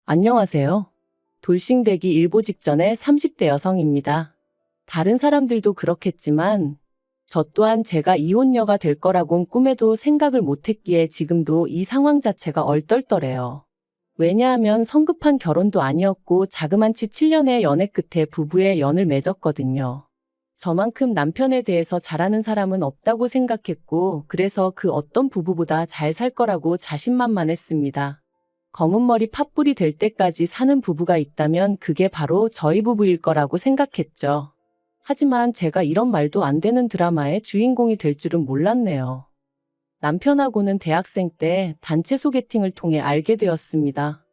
안녕하세요. 돌싱되기 일보 직전의 30대 여성입니다. 다른 사람들도 그렇겠지만 저 또한 제가 이혼녀가 될 거라곤 꿈에도 생각을 못했기에 지금도 이 상황 자체가 얼떨떨해요. 왜냐하면 성급한 결혼도 아니었고 자그만치 7년의 연애 끝에 부부의 연을 맺었거든요. 저만큼 남편에 대해서 잘 아는 사람은 없다고 생각했고 그래서 그 어떤 부부보다 잘 살 거라고 자신만만했습니다. 검은머리 팥불이 될 때까지 사는 부부가 있다면 그게 바로 저희 부부일 거라고 생각했죠. 하지만 제가 이런 말도 안 되는 드라마의 주인공이 될 줄은 몰랐네요. 남편하고는 대학생 때 단체 소개팅을 통해 알게 되었습니다.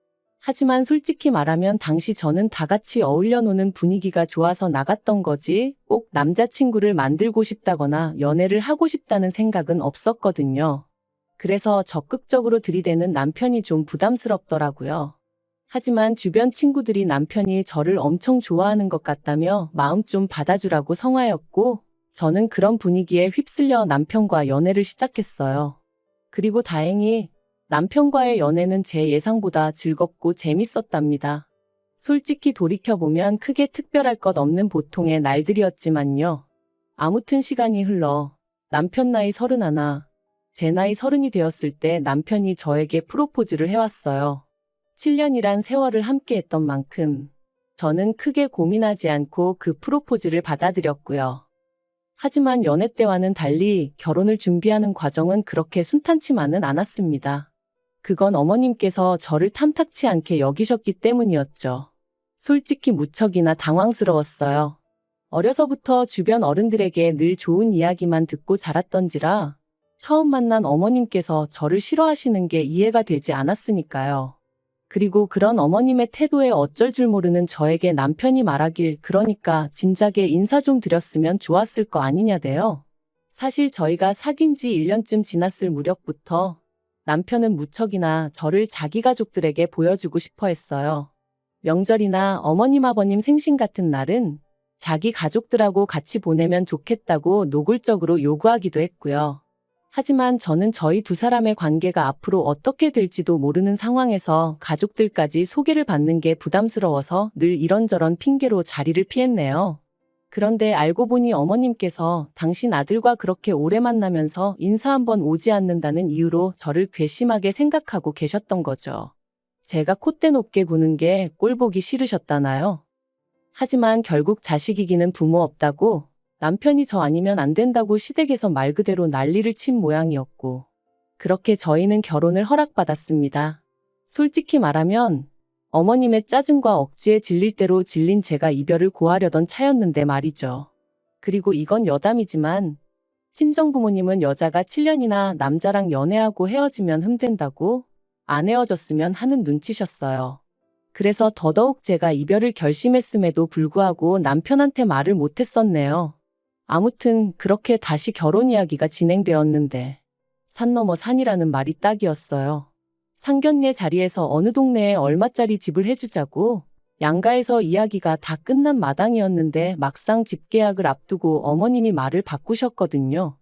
하지만 솔직히 말하면 당시 저는 다 같이 어울려 노는 분위기가 좋아서 나갔던 거지 꼭 남자친구를 만들고 싶다거나 연애를 하고 싶다는 생각은 없었거든요. 그래서 적극적으로 들이대는 남편이 좀 부담스럽더라고요. 하지만 주변 친구들이 남편이 저를 엄청 좋아하는 것 같다며 마음 좀 받아주라고 성화였고 저는 그런 분위기에 휩쓸려 남편과 연애를 시작했어요. 그리고 다행히 남편과의 연애는 제 예상보다 즐겁고 재밌었답니다. 솔직히 돌이켜보면 크게 특별할 것 없는 보통의 날들이었지만요. 아무튼 시간이 흘러 남편 나이 31, 제 나이 30이 되었을 때 남편이 저에게 프로포즈를 해왔어요. 7년이란 세월을 함께했던 만큼 저는 크게 고민하지 않고 그 프로포즈를 받아들였고요. 하지만 연애 때와는 달리 결혼을 준비하는 과정은 그렇게 순탄치만은 않았습니다. 그건 어머님께서 저를 탐탁치 않게 여기셨기 때문이었죠. 솔직히 무척이나 당황스러웠어요. 어려서부터 주변 어른들에게 늘 좋은 이야기만 듣고 자랐던지라 처음 만난 어머님께서 저를 싫어하시는 게 이해가 되지 않았으니까요. 그리고 그런 어머님의 태도에 어쩔 줄 모르는 저에게 남편이 말하길 그러니까 진작에 인사 좀 드렸으면 좋았을 거 아니냐대요. 사실 저희가 사귄 지 1년쯤 지났을 무렵부터 남편은 무척이나 저를 자기 가족들에게 보여주고 싶어 했어요. 명절이나 어머님 아버님 생신 같은 날은 자기 가족들하고 같이 보내면 좋겠다고 노골적으로 요구하기도 했고요. 하지만 저는 저희 두 사람의 관계가 앞으로 어떻게 될지도 모르는 상황에서 가족들까지 소개를 받는 게 부담스러워서 늘 이런저런 핑계로 자리를 피했네요. 그런데 알고 보니 어머님께서 당신 아들과 그렇게 오래 만나면서 인사 한번 오지 않는다는 이유로 저를 괘씸하게 생각하고 계셨던 거죠. 제가 콧대 높게 구는 게 꼴보기 싫으셨다나요? 하지만 결국 자식 이기는 부모 없다고 남편이 저 아니면 안 된다고 시댁에서 말 그대로 난리를 친 모양이었고 그렇게 저희는 결혼을 허락받았습니다. 솔직히 말하면 어머님의 짜증과 억지에 질릴 대로 질린 제가 이별을 고하려던 차였는데 말이죠. 그리고 이건 여담이지만 친정부모님은 여자가 7년이나 남자랑 연애하고 헤어지면 흠된다고 안 헤어졌으면 하는 눈치셨어요. 그래서 더더욱 제가 이별을 결심했음에도 불구하고 남편한테 말을 못했었네요. 아무튼 그렇게 다시 결혼 이야기가 진행되었는데 산 넘어 산이라는 말이 딱이었어요. 상견례 자리에서 어느 동네에 얼마짜리 집을 해주자고 양가에서 이야기가 다 끝난 마당이었는데 막상 집 계약을 앞두고 어머님이 말을 바꾸셨거든요.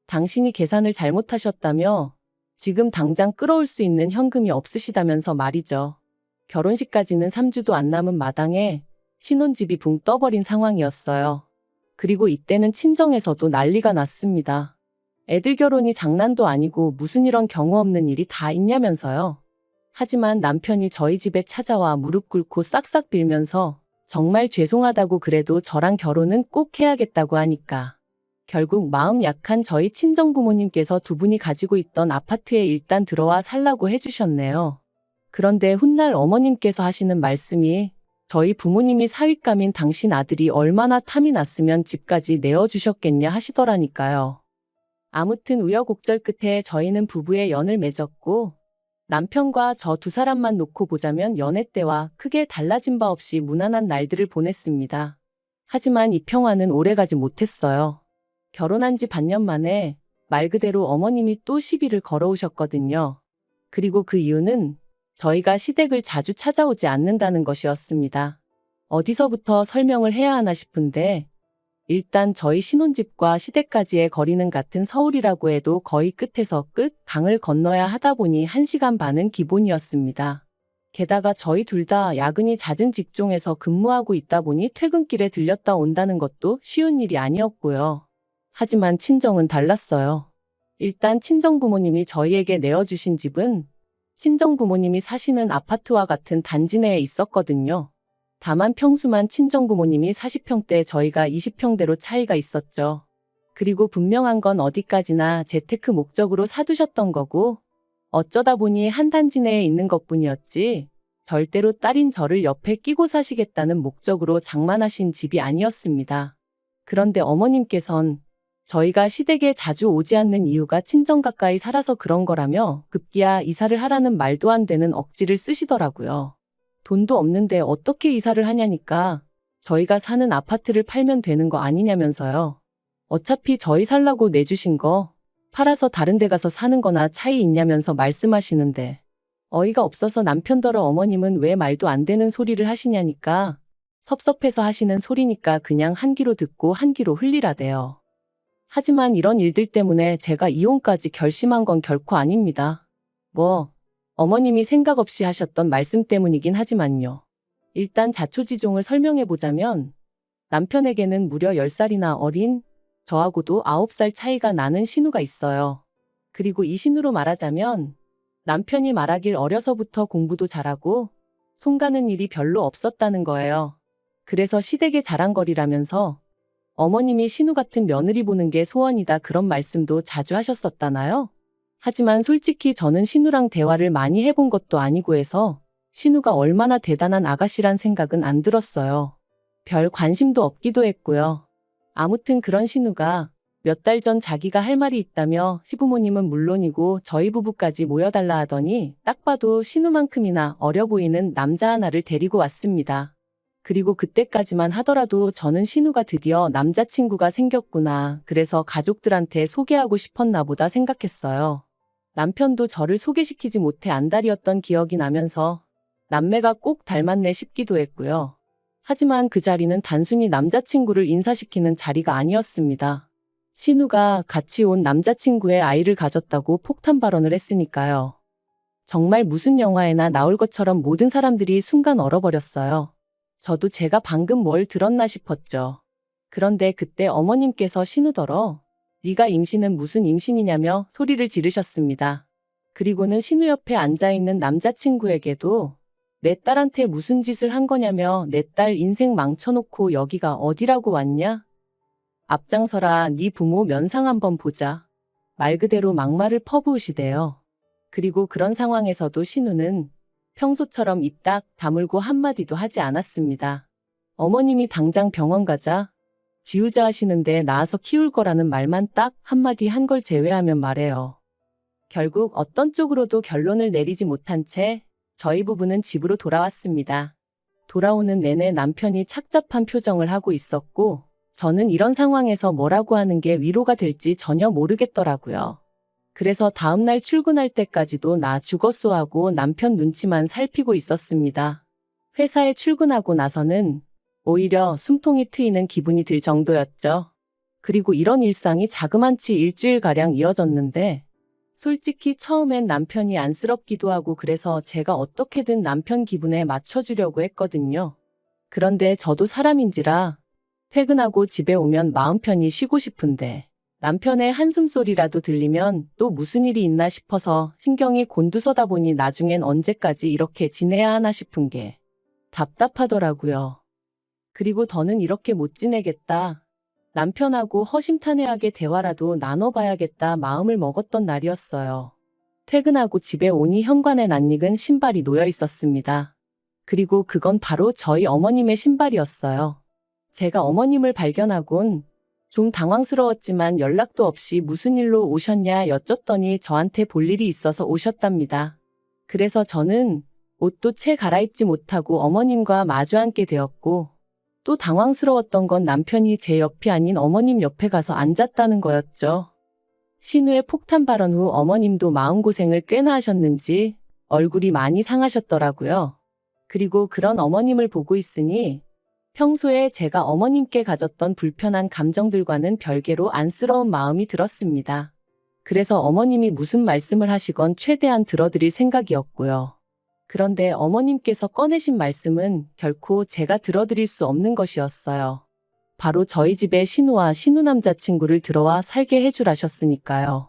당신이 계산을 잘못하셨다며 지금 당장 끌어올 수 있는 현금이 없으시다면서 말이죠. 결혼식까지는 3주도 안 남은 마당에 신혼집이 붕 떠버린 상황이었어요. 그리고 이때는 친정에서도 난리가 났습니다. 애들 결혼이 장난도 아니고 무슨 이런 경우 없는 일이 다 있냐면서요. 하지만 남편이 저희 집에 찾아와 무릎 꿇고 싹싹 빌면서 정말 죄송하다고 그래도 저랑 결혼은 꼭 해야겠다고 하니까 결국 마음 약한 저희 친정부모님께서 두 분이 가지고 있던 아파트에 일단 들어와 살라고 해주셨네요. 그런데 훗날 어머님께서 하시는 말씀이 저희 부모님이 사윗감인 당신 아들이 얼마나 탐이 났으면 집까지 내어주셨겠냐 하시더라니까요. 아무튼 우여곡절 끝에 저희는 부부의 연을 맺었고 남편과 저 두 사람만 놓고 보자면 연애 때와 크게 달라진 바 없이 무난한 날들을 보냈습니다. 하지만 이 평화는 오래가지 못했어요. 결혼한 지 반년 만에 말 그대로 어머님이 또 시비를 걸어오셨거든요. 그리고 그 이유는 저희가 시댁을 자주 찾아오지 않는다는 것이었습니다. 어디서부터 설명을 해야 하나 싶은데 일단 저희 신혼집과 시댁까지의 거리는 같은 서울이라고 해도 거의 끝에서 끝 강을 건너야 하다 보니 1시간 반은 기본이었습니다. 게다가 저희 둘 다 야근이 잦은 직종에서 근무하고 있다 보니 퇴근길에 들렸다 온다는 것도 쉬운 일이 아니었고요. 하지만 친정은 달랐어요. 일단 친정부모님이 저희에게 내어주신 집은 친정부모님이 사시는 아파트와 같은 단지 내에 있었거든요. 다만 평수만 친정부모님이 40평대 저희가 20평대로 차이가 있었죠. 그리고 분명한 건 어디까지나 재테크 목적으로 사두셨던 거고 어쩌다 보니 한 단지 내에 있는 것뿐이었지 절대로 딸인 저를 옆에 끼고 사시겠다는 목적으로 장만하신 집이 아니었습니다. 그런데 어머님께선 저희가 시댁에 자주 오지 않는 이유가 친정 가까이 살아서 그런 거라며 급기야 이사를 하라는 말도 안 되는 억지를 쓰시더라고요. 돈도 없는데 어떻게 이사를 하냐니까 저희가 사는 아파트를 팔면 되는 거 아니냐면서요. 어차피 저희 살라고 내주신 거 팔아서 다른 데 가서 사는 거나 차이 있냐면서 말씀하시는데 어이가 없어서 남편더러 어머님은 왜 말도 안 되는 소리를 하시냐니까 섭섭해서 하시는 소리니까 그냥 한 귀로 듣고 한 귀로 흘리라대요. 하지만 이런 일들 때문에 제가 이혼까지 결심한 건 결코 아닙니다. 어머님이 생각 없이 하셨던 말씀 때문이긴 하지만요. 일단 자초지종을 설명해보자면 남편에게는 무려 10살이나 어린 저하고도 9살 차이가 나는 신우가 있어요. 그리고 이 신우로 말하자면 남편이 말하길 어려서부터 공부도 잘하고 손 가는 일이 별로 없었다는 거예요. 그래서 시댁의 자랑거리라면서 어머님이 신우 같은 며느리 보는 게 소원이다 그런 말씀도 자주 하셨었다나요? 하지만 솔직히 저는 신우랑 대화를 많이 해본 것도 아니고 해서 신우가 얼마나 대단한 아가씨란 생각은 안 들었어요. 별 관심도 없기도 했고요. 아무튼 그런 신우가 몇 달 전 자기가 할 말이 있다며 시부모님은 물론이고 저희 부부까지 모여달라 하더니 딱 봐도 신우만큼이나 어려 보이는 남자 하나를 데리고 왔습니다. 그리고 그때까지만 하더라도 저는 신우가 드디어 남자친구가 생겼구나. 그래서 가족들한테 소개하고 싶었나 보다 생각했어요. 남편도 저를 소개시키지 못해 안달이었던 기억이 나면서 남매가 꼭 닮았네 싶기도 했고요. 하지만 그 자리는 단순히 남자친구를 인사시키는 자리가 아니었습니다. 신우가 같이 온 남자친구의 아이를 가졌다고 폭탄 발언을 했으니까요. 정말 무슨 영화에나 나올 것처럼 모든 사람들이 순간 얼어버렸어요. 저도 제가 방금 뭘 들었나 싶었죠. 그런데 그때 어머님께서 신우더러 네가 임신은 무슨 임신이냐며 소리를 지르셨습니다. 그리고는 신우 옆에 앉아있는 남자친구에게도 내 딸한테 무슨 짓을 한 거냐며 내 딸 인생 망쳐놓고 여기가 어디라고 왔냐? 앞장서라 네 부모 면상 한번 보자. 말 그대로 막말을 퍼부으시대요. 그리고 그런 상황에서도 신우는 평소처럼 입 딱 다물고 한마디도 하지 않았습니다. 어머님이 당장 병원 가자. 지우자 하시는데 낳아서 키울 거라는 말만 딱 한마디 한 걸 제외하면 말해요. 결국 어떤 쪽으로도 결론을 내리지 못한 채 저희 부부는 집으로 돌아왔습니다. 돌아오는 내내 남편이 착잡한 표정을 하고 있었고 저는 이런 상황에서 뭐라고 하는 게 위로가 될지 전혀 모르겠더라고요. 그래서 다음날 출근할 때까지도 나 죽었소 하고 남편 눈치만 살피고 있었습니다. 회사에 출근하고 나서는 오히려 숨통이 트이는 기분이 들 정도였죠. 그리고 이런 일상이 자그만치 일주일가량 이어졌는데 솔직히 처음엔 남편이 안쓰럽기도 하고 그래서 제가 어떻게든 남편 기분에 맞춰주려고 했거든요. 그런데 저도 사람인지라 퇴근하고 집에 오면 마음 편히 쉬고 싶은데 남편의 한숨소리라도 들리면 또 무슨 일이 있나 싶어서 신경이 곤두서다 보니 나중엔 언제까지 이렇게 지내야 하나 싶은 게 답답하더라고요. 그리고 더는 이렇게 못 지내겠다. 남편하고 허심탄회하게 대화라도 나눠봐야겠다 마음을 먹었던 날이었어요. 퇴근하고 집에 오니 현관에 낯익은 신발이 놓여 있었습니다. 그리고 그건 바로 저희 어머님의 신발이었어요. 제가 어머님을 발견하곤 좀 당황스러웠지만 연락도 없이 무슨 일로 오셨냐 여쭸더니 저한테 볼 일이 있어서 오셨답니다. 그래서 저는 옷도 채 갈아입지 못하고 어머님과 마주 앉게 되었고 또 당황스러웠던 건 남편이 제 옆이 아닌 어머님 옆에 가서 앉았다는 거였죠. 신우의 폭탄 발언 후 어머님도 마음고생을 꽤나 하셨는지 얼굴이 많이 상하셨더라고요. 그리고 그런 어머님을 보고 있으니 평소에 제가 어머님께 가졌던 불편한 감정들과는 별개로 안쓰러운 마음이 들었습니다. 그래서 어머님이 무슨 말씀을 하시건 최대한 들어드릴 생각이었고요. 그런데 어머님께서 꺼내신 말씀은 결코 제가 들어드릴 수 없는 것이었어요. 바로 저희 집에 신우와 신우 남자친구를 들어와 살게 해주라셨으니까요.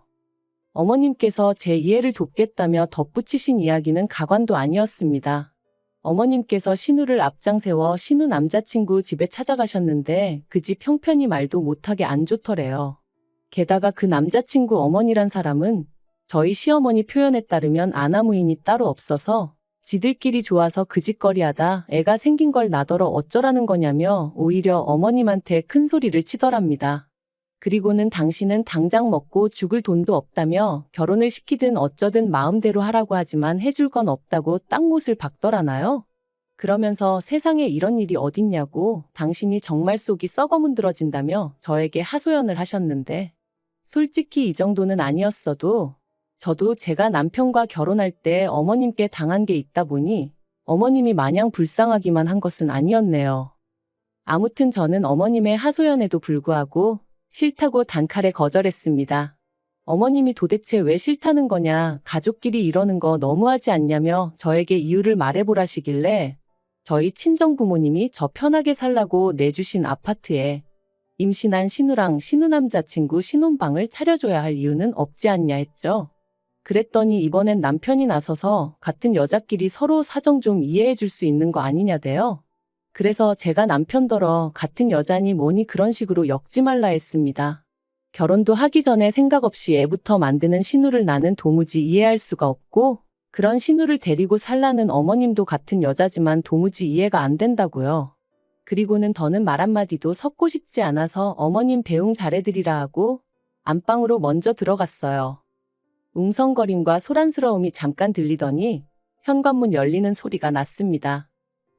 어머님께서 제 이해를 돕겠다며 덧붙이신 이야기는 가관도 아니었습니다. 어머님께서 신우를 앞장 세워 신우 남자친구 집에 찾아가셨는데 그 집 형편이 말도 못하게 안 좋더래요. 게다가 그 남자친구 어머니란 사람은 저희 시어머니 표현에 따르면 아나무인이 따로 없어서 지들끼리 좋아서 그 짓거리하다 애가 생긴 걸 나더러 어쩌라는 거냐며 오히려 어머님한테 큰 소리를 치더랍니다. 그리고는 당신은 당장 먹고 죽을 돈도 없다며 결혼을 시키든 어쩌든 마음대로 하라고 하지만 해줄 건 없다고 딱못을 박더라나요? 그러면서 세상에 이런 일이 어딨냐고 당신이 정말 속이 썩어 문드러진다며 저에게 하소연을 하셨는데 솔직히 이 정도는 아니었어도 저도 제가 남편과 결혼할 때 어머님께 당한 게 있다 보니 어머님이 마냥 불쌍하기만 한 것은 아니었네요. 아무튼 저는 어머님의 하소연에도 불구하고 싫다고 단칼에 거절했습니다. 어머님이 도대체 왜 싫다는 거냐, 가족끼리 이러는 거 너무하지 않냐며 저에게 이유를 말해보라시길래 저희 친정부모님이 저 편하게 살라고 내주신 아파트에 임신한 신우랑 신우 남자친구 신혼방을 차려줘야 할 이유는 없지 않냐 했죠. 그랬더니 이번엔 남편이 나서서 같은 여자끼리 서로 사정 좀 이해해 줄 수 있는 거 아니냐대요. 그래서 제가 남편더러 같은 여자니 뭐니 그런 식으로 엮지 말라 했습니다. 결혼도 하기 전에 생각 없이 애부터 만드는 신우를 나는 도무지 이해할 수가 없고 그런 신우를 데리고 살라는 어머님도 같은 여자지만 도무지 이해가 안 된다고요. 그리고는 더는 말 한마디도 섞고 싶지 않아서 어머님 배웅 잘해드리라 하고 안방으로 먼저 들어갔어요. 웅성거림과 소란스러움이 잠깐 들리더니 현관문 열리는 소리가 났습니다.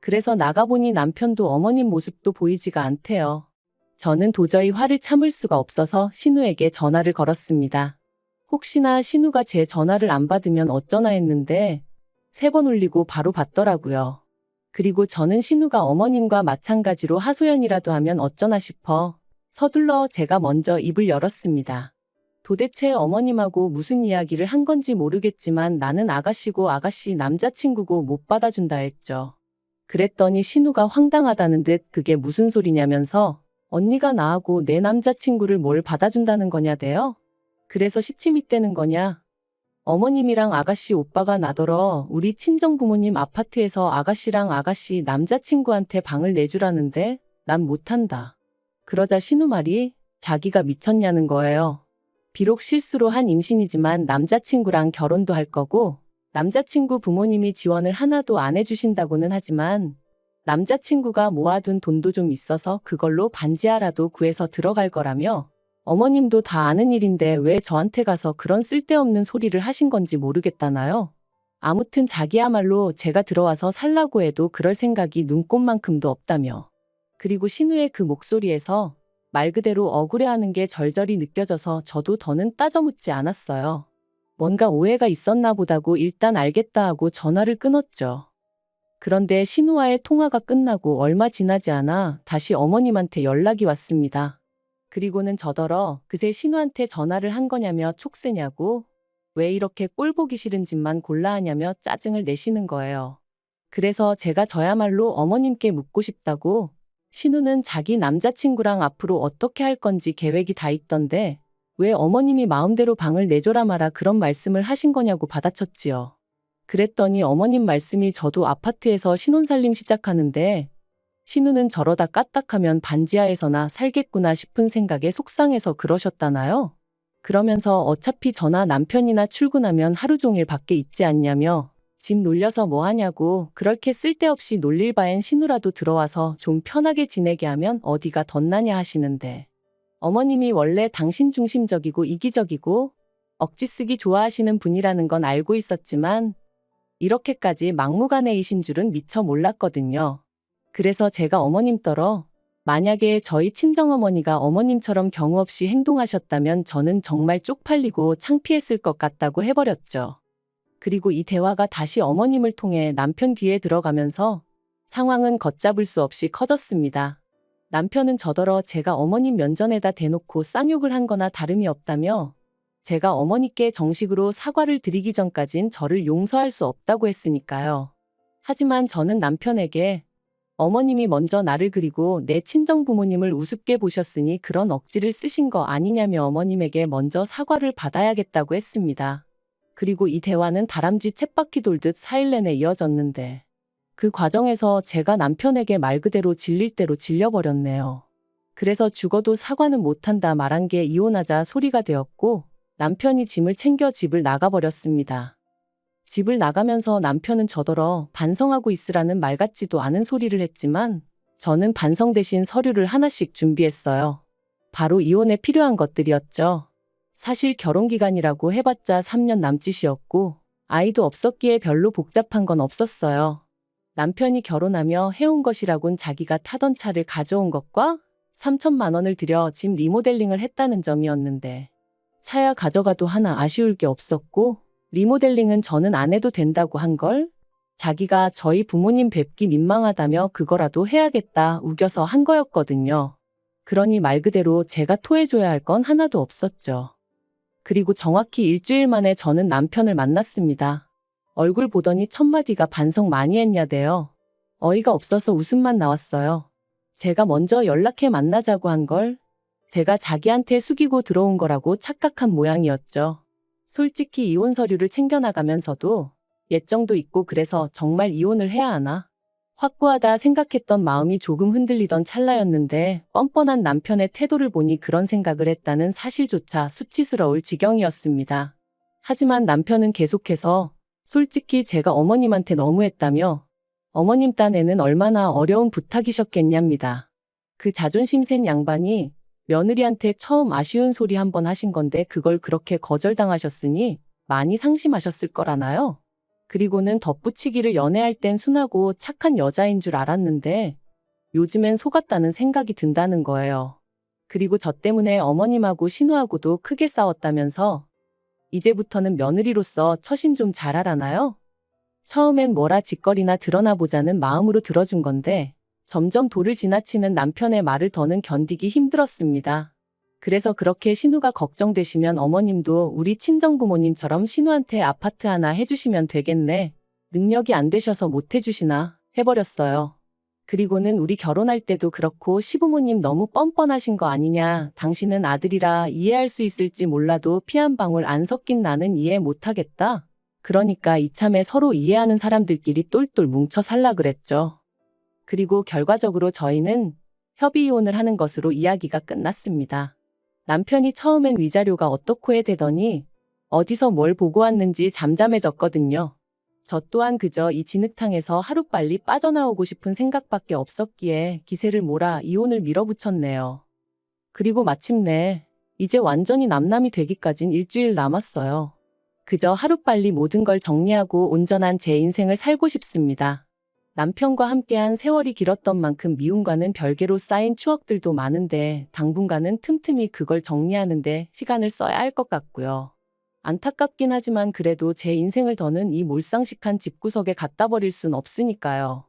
그래서 나가보니 남편도 어머님 모습도 보이지가 않대요. 저는 도저히 화를 참을 수가 없어서 신우에게 전화를 걸었습니다. 혹시나 신우가 제 전화를 안 받으면 어쩌나 했는데 3번 울리고 바로 받더라고요. 그리고 저는 신우가 어머님과 마찬가지로 하소연이라도 하면 어쩌나 싶어 서둘러 제가 먼저 입을 열었습니다. 도대체 어머님하고 무슨 이야기를 한 건지 모르겠지만 나는 아가씨고 아가씨 남자친구고 못 받아준다 했죠. 그랬더니 신우가 황당하다는 듯 그게 무슨 소리냐면서 언니가 나하고 내 남자친구를 뭘 받아준다는 거냐대요? 그래서 시침이 떼는 거냐? 어머님이랑 아가씨 오빠가 나더러 우리 친정부모님 아파트에서 아가씨랑 아가씨 남자친구한테 방을 내주라는데 난 못한다. 그러자 신우 말이 자기가 미쳤냐는 거예요. 비록 실수로 한 임신이지만 남자친구랑 결혼도 할 거고 남자친구 부모님이 지원을 하나도 안 해주신다고는 하지만 남자친구가 모아둔 돈도 좀 있어서 그걸로 반지하라도 구해서 들어갈 거라며 어머님도 다 아는 일인데 왜 저한테 가서 그런 쓸데없는 소리를 하신 건지 모르겠다나요? 아무튼 자기야말로 제가 들어와서 살라고 해도 그럴 생각이 눈꼽만큼도 없다며. 그리고 신우의 그 목소리에서 말 그대로 억울해하는 게 절절히 느껴져서 저도 더는 따져묻지 않았어요. 뭔가 오해가 있었나 보다고 일단 알겠다 하고 전화를 끊었죠. 그런데 신우와의 통화가 끝나고 얼마 지나지 않아 다시 어머님한테 연락이 왔습니다. 그리고는 저더러 그새 신우한테 전화를 한 거냐며 촉새냐고 왜 이렇게 꼴 보기 싫은 짓만 골라 하냐며 짜증을 내시는 거예요. 그래서 제가 저야말로 어머님께 묻고 싶다고 신우는 자기 남자친구랑 앞으로 어떻게 할 건지 계획이 다 있던데 왜 어머님이 마음대로 방을 내줘라 마라 그런 말씀을 하신 거냐고 받아쳤지요. 그랬더니 어머님 말씀이 저도 아파트에서 신혼살림 시작하는데 신우는 저러다 까딱하면 반지하에서나 살겠구나 싶은 생각에 속상해서 그러셨다나요? 그러면서 어차피 저나 남편이나 출근하면 하루 종일 밖에 있지 않냐며 집 놀려서 뭐 하냐고 그렇게 쓸데없이 놀릴 바엔 신우라도 들어와서 좀 편하게 지내게 하면 어디가 덧나냐 하시는데 어머님이 원래 당신 중심적이고 이기적이고 억지 쓰기 좋아하시는 분이라는 건 알고 있었지만 이렇게까지 막무가내이신 줄은 미처 몰랐거든요. 그래서 제가 어머님더러 만약에 저희 친정어머니가 어머님처럼 경우 없이 행동하셨다면 저는 정말 쪽팔리고 창피했을 것 같다고 해버렸죠. 그리고 이 대화가 다시 어머님을 통해 남편 귀에 들어가면서 상황은 걷잡을 수 없이 커졌습니다. 남편은 저더러 제가 어머님 면전에다 대놓고 쌍욕을 한 거나 다름이 없다며 제가 어머니께 정식으로 사과를 드리기 전까진 저를 용서할 수 없다고 했으니까요. 하지만 저는 남편에게 어머님이 먼저 나를 그리고 내 친정 부모님을 우습게 보셨으니 그런 억지를 쓰신 거 아니냐며 어머님에게 먼저 사과를 받아야겠다고 했습니다. 그리고 이 대화는 다람쥐 쳇바퀴 돌듯 4일 내내 이어졌는데 그 과정에서 제가 남편에게 말 그대로 질릴 대로 질려버렸네요. 그래서 죽어도 사과는 못한다 말한 게 이혼하자 소리가 되었고 남편이 짐을 챙겨 집을 나가버렸습니다. 집을 나가면서 남편은 저더러 반성하고 있으라는 말 같지도 않은 소리를 했지만 저는 반성 대신 서류를 하나씩 준비했어요. 바로 이혼에 필요한 것들이었죠. 사실 결혼기간이라고 해봤자 3년 남짓이었고 아이도 없었기에 별로 복잡한 건 없었어요. 남편이 결혼하며 해온 것이라곤 자기가 타던 차를 가져온 것과 3천만 원을 들여 집 리모델링을 했다는 점이었는데 차야 가져가도 하나 아쉬울 게 없었고 리모델링은 저는 안 해도 된다고 한 걸 자기가 저희 부모님 뵙기 민망하다며 그거라도 해야겠다 우겨서 한 거였거든요. 그러니 말 그대로 제가 토해줘야 할 건 하나도 없었죠. 그리고 정확히 일주일 만에 저는 남편을 만났습니다. 얼굴 보더니 첫마디가 반성 많이 했냐대요. 어이가 없어서 웃음만 나왔어요. 제가 먼저 연락해 만나자고 한 걸 제가 자기한테 숙이고 들어온 거라고 착각한 모양이었죠. 솔직히 이혼 서류를 챙겨나가면서도 예정도 있고 그래서 정말 이혼을 해야 하나? 확고하다 생각했던 마음이 조금 흔들리던 찰나였는데 뻔뻔한 남편의 태도를 보니 그런 생각을 했다는 사실조차 수치스러울 지경이었습니다. 하지만 남편은 계속해서 솔직히 제가 어머님한테 너무했다며 어머님 딴에는 얼마나 어려운 부탁이셨겠냐입니다. 그 자존심 센 양반이 며느리한테 처음 아쉬운 소리 한 번 하신 건데 그걸 그렇게 거절당하셨으니 많이 상심하셨을 거라나요? 그리고는 덧붙이기를 연애할 땐 순하고 착한 여자인 줄 알았는데 요즘엔 속았다는 생각이 든다는 거예요. 그리고 저 때문에 어머님하고 신우하고도 크게 싸웠다면서 이제부터는 며느리로서 처신 좀 잘하라나요? 처음엔 뭐라 짓거리나 드러나 보자는 마음으로 들어준 건데 점점 도를 지나치는 남편의 말을 더는 견디기 힘들었습니다. 그래서 그렇게 신우가 걱정되시면 어머님도 우리 친정부모님처럼 신우한테 아파트 하나 해주시면 되겠네. 능력이 안 되셔서 못 해주시나 해버렸어요. 그리고는 우리 결혼할 때도 그렇고 시부모님 너무 뻔뻔하신 거 아니냐. 당신은 아들이라 이해할 수 있을지 몰라도 피 한 방울 안 섞인 나는 이해 못하겠다. 그러니까 이참에 서로 이해하는 사람들끼리 똘똘 뭉쳐 살라 그랬죠. 그리고 결과적으로 저희는 협의 이혼을 하는 것으로 이야기가 끝났습니다. 남편이 처음엔 위자료가 어떻고 해대더니 어디서 뭘 보고 왔는지 잠잠해졌거든요. 저 또한 그저 이 진흙탕에서 하루빨리 빠져나오고 싶은 생각밖에 없었기에 기세를 몰아 이혼을 밀어붙였네요. 그리고 마침내 이제 완전히 남남이 되기까진 일주일 남았어요. 그저 하루빨리 모든 걸 정리하고 온전한 제 인생을 살고 싶습니다. 남편과 함께한 세월이 길었던 만큼 미움과는 별개로 쌓인 추억들도 많은데 당분간은 틈틈이 그걸 정리하는데 시간을 써야 할 것 같고요. 안타깝긴 하지만 그래도 제 인생을 더는 이 몰상식한 집구석에 갖다 버릴 순 없으니까요.